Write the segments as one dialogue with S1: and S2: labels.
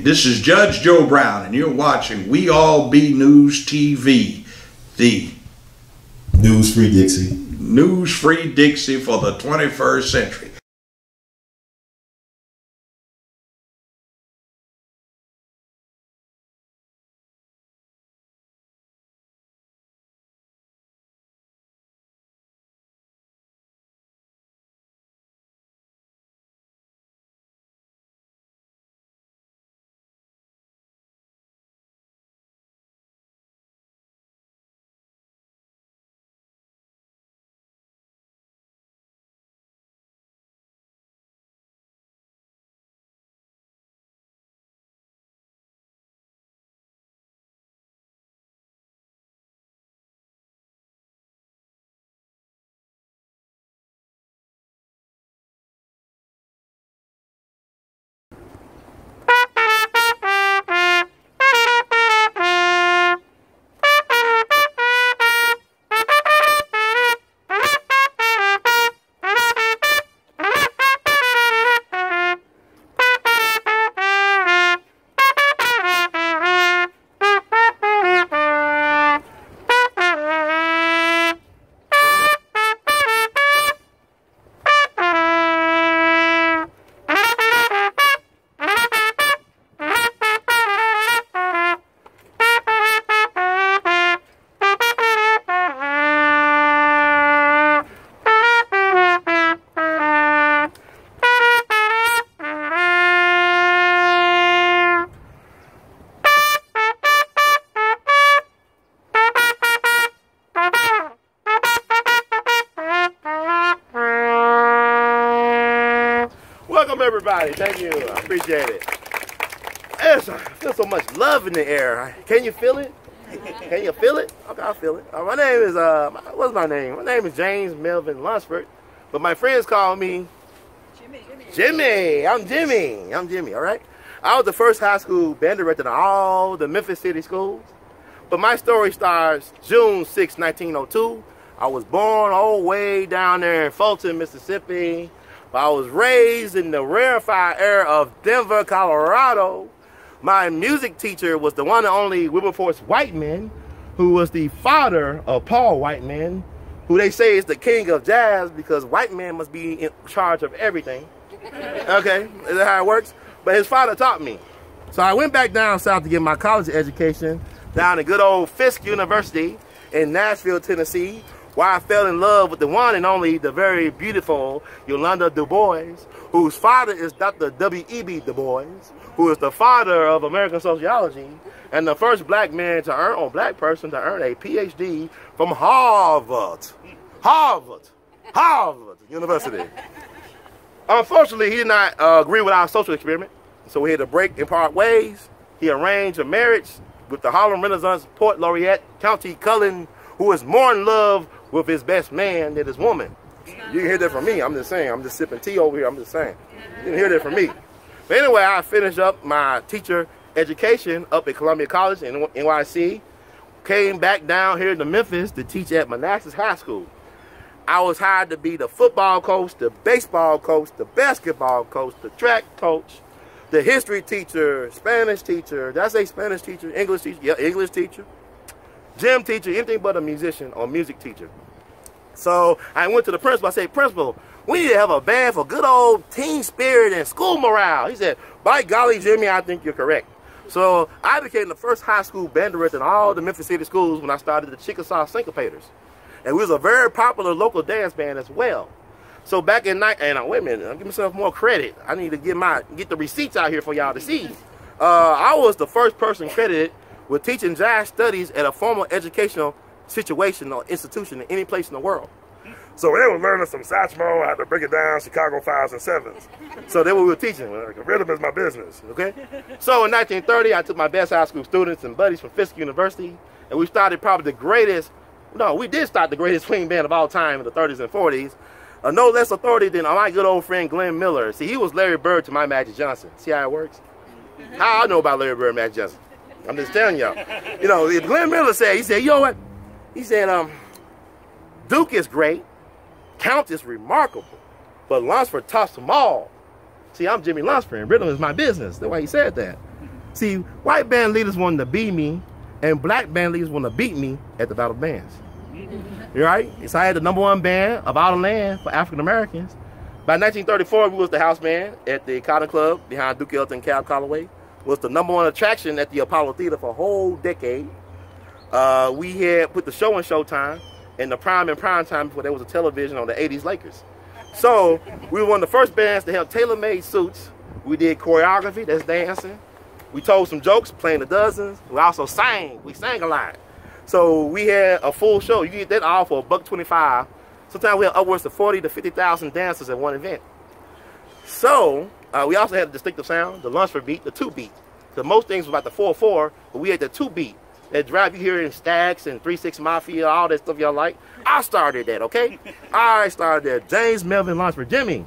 S1: This is Judge Joe Brown, and you're watching w.e.b News TV, the
S2: News-free Dixie.
S1: News-free Dixie for the 21st century.
S3: Welcome everybody, thank you, I appreciate it. I feel so much love in the air. Can you feel it? Can you feel it? Okay, I feel it. My name is, what's my name? My name is James Melvin LUNceford, but my friends call me Jimmy. I'm Jimmy, all right? I was the first high school band director in all the Memphis city schools, but my story starts June 6, 1902. I was born all the way down there in Fulton, Mississippi. I was raised in the rarefied air of Denver, Colorado. My music teacher was the one and only Wilberforce Whiteman, who was the father of Paul Whiteman, who they say is the king of jazz because Whiteman must be in charge of everything. Okay, is that how it works? But his father taught me. So I went back down south to get my college education down at good old Fisk University in Nashville, Tennessee, where I fell in love with the one and only, the very beautiful Yolanda Du Bois, whose father is Dr. W.e.b. Du Bois, who is the father of American sociology and the first black man to earn, or black person to earn a PhD from Harvard University. Unfortunately, he did not agree with our social experiment, so we had to break and part ways. He arranged a marriage with the Harlem Renaissance Poet Laureate, Countee Cullen, who is more in love with his best man than his woman. You can hear that from me. I'm just saying. I'm just sipping tea over here. I'm just saying. You can hear that from me. But anyway, I finished up my teacher education up at Columbia College in NYC. Came back down here to Memphis to teach at Manassas High School. I was hired to be the football coach, the baseball coach, the basketball coach, the track coach, the history teacher, Spanish teacher. Did I say Spanish teacher? English teacher? Yeah, English teacher. Gym teacher, anything but a musician or music teacher. So I went to the principal. I said, principal, we need to have a band for good old team spirit and school morale. He said, by golly, Jimmy, I think you're correct. So I became the first high school band director in all the Memphis city schools when I started the Chickasaw Syncopators. And we was a very popular local dance band as well. So back in wait a minute, I'll give myself more credit. I need to get the receipts out here for y'all to see. I was the first person credited with teaching jazz studies at a formal educational situation or institution in any place in the world. So when they were learning some Satchmo, I had to break it down, Chicago 5s and 7s. So that's what we were teaching. Like, rhythm is my business, okay? So in 1930, I took my best high school students and buddies from Fisk University, and we started probably the greatest, we did start the greatest swing band of all time in the 30s and 40s. No less authority than my good old friend Glenn Miller. See, he was Larry Bird to my Magic Johnson. See how it works? How I know about Larry Bird and Magic Johnson? I'm just telling y'all. Glenn Miller said, he said, you know what? He said, Duke is great, Count is remarkable, but LUNceford tops them all. See, I'm Jimmie LUNceford, and rhythm is my business. That's why he said that. See, white band leaders wanted to be me, and black band leaders wanted to beat me at the Battle of Bands. Right? So I had the #1 band of our land for African Americans. By 1934, we was the house band at the Cotton Club behind Duke Ellington, Cab Calloway. Was the #1 attraction at the Apollo Theater for a whole decade. We had put the show in Showtime and the prime and prime time before there was a television on the 80s Lakers. So we were one of the first bands to have tailor-made suits. We did choreography, that's dancing. We told some jokes, playing the dozens. We also sang. We sang a lot. So we had a full show. You get that all for $1.25. Sometimes we had upwards of 40 to 50,000 dancers at one event. So we also had a distinctive sound, the LUNceford beat, the 2-beat. Because most things was about the 4/4, but we had the 2-beat. That drive you here in Stacks and 3-6 Mafia, all that stuff y'all like. I started that, okay? I started that. James Melvin LUNceford, Jimmy.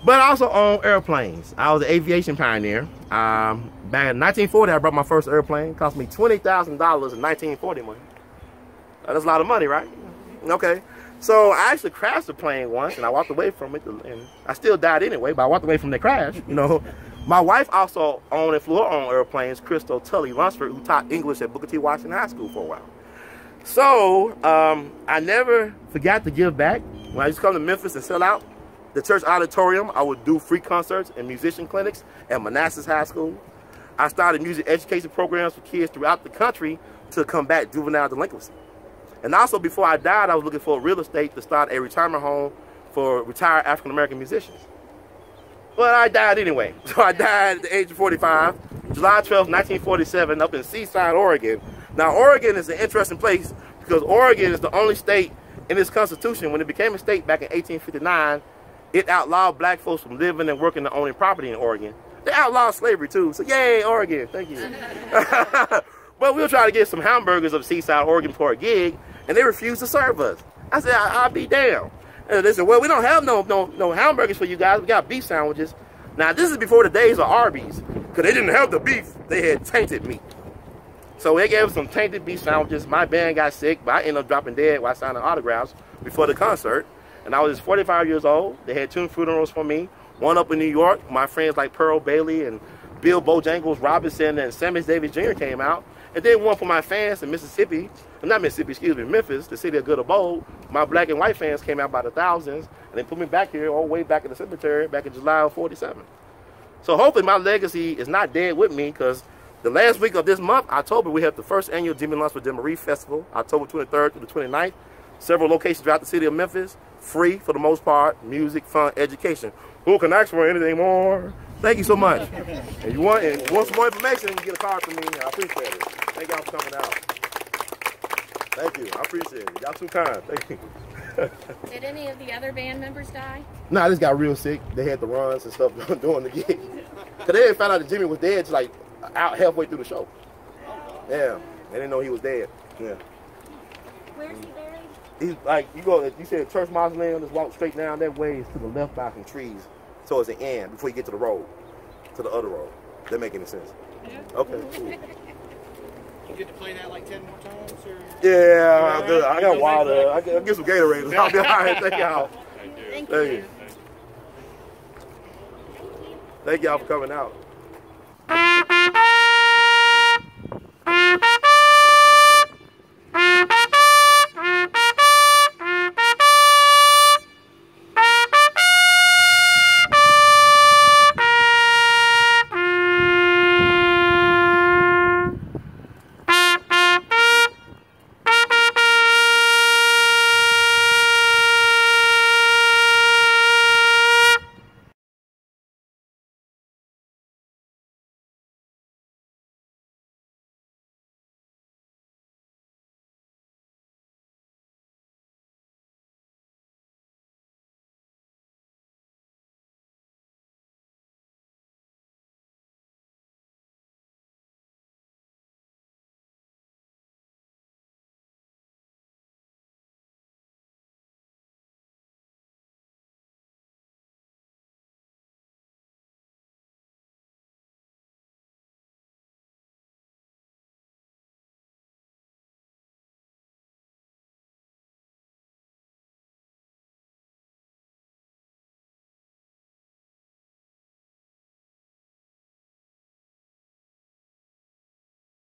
S3: But I also owned airplanes. I was an aviation pioneer. Back in 1940, I brought my first airplane. It cost me $20,000 in 1940 money. That's a lot of money, right? Okay. So I actually crashed the plane once, and I walked away from it. And I still died anyway, but I walked away from the crash, you know. My wife also owned and flew her own airplanes, Crystal Tully LUNceford, who taught English at Booker T. Washington High School for a while. So I never forgot to give back. When I used to come to Memphis and sell out the church auditorium, I would do free concerts and musician clinics at Manassas High School. I started music education programs for kids throughout the country to combat juvenile delinquency. And also, before I died, I was looking for real estate to start a retirement home for retired African-American musicians. But I died anyway. So I died at the age of 45, July 12, 1947, up in Seaside, Oregon. Now, Oregon is an interesting place because Oregon is the only state in its constitution, when it became a state back in 1859, it outlawed black folks from living and working and owning property in Oregon. They outlawed slavery too, so yay, Oregon, thank you. But we were trying to get some hamburgers up Seaside, Oregon for a gig, and they refused to serve us. I said, I'll be damned. And they said, well, we don't have no hamburgers for you guys, we got beef sandwiches. Now, this is before the days of Arby's, because they didn't have the beef, they had tainted meat. So they gave us some tainted beef sandwiches. My band got sick, but I ended up dropping dead while signing autographs before the concert. And I was just 45 years old. They had 2 funerals for me. One up in New York. My friends like Pearl Bailey and Bill Bojangles Robinson and Sammy Davis Jr. came out. And then one for my fans in Mississippi, not Mississippi, excuse me, Memphis, the city of good abode. My black and white fans came out by the thousands, and they put me back here all the way back in the CeMEtery back in July of 47. So hopefully my legacy is not dead with me, because the last week of this month, October, we have the first annual Jimmie LUNceford Jamboree Festival, October 23rd through the 29th. Several locations throughout the city of Memphis. Free for the most part. Music, fun, education. Who can ask for anything more? Thank you so much. And you want some more information, you get a card from me. I appreciate it. Thank y'all for coming out. Thank you. I appreciate it. Y'all too kind. Thank you.
S4: Did any of the other band members die?
S3: No, I just got real sick. They had the runs and stuff during the gig. Because they didn't find out that Jimmy was dead like out halfway through the show. Yeah. They didn't know he was dead. Yeah.
S4: Where's he buried?
S3: He's like, you said church mausoleum, just walk straight down that way, it's to the left by some trees. So it's the end before you get to the road, to the other road. That make any sense?
S4: Yeah.
S3: Okay, cool.
S5: You get to play that like 10 more times? Or?
S3: Yeah, I'm good. I got water. I get some Gatorade. I'll be all right. Thank y'all.
S4: Thank you.
S3: Thank y'all for coming out.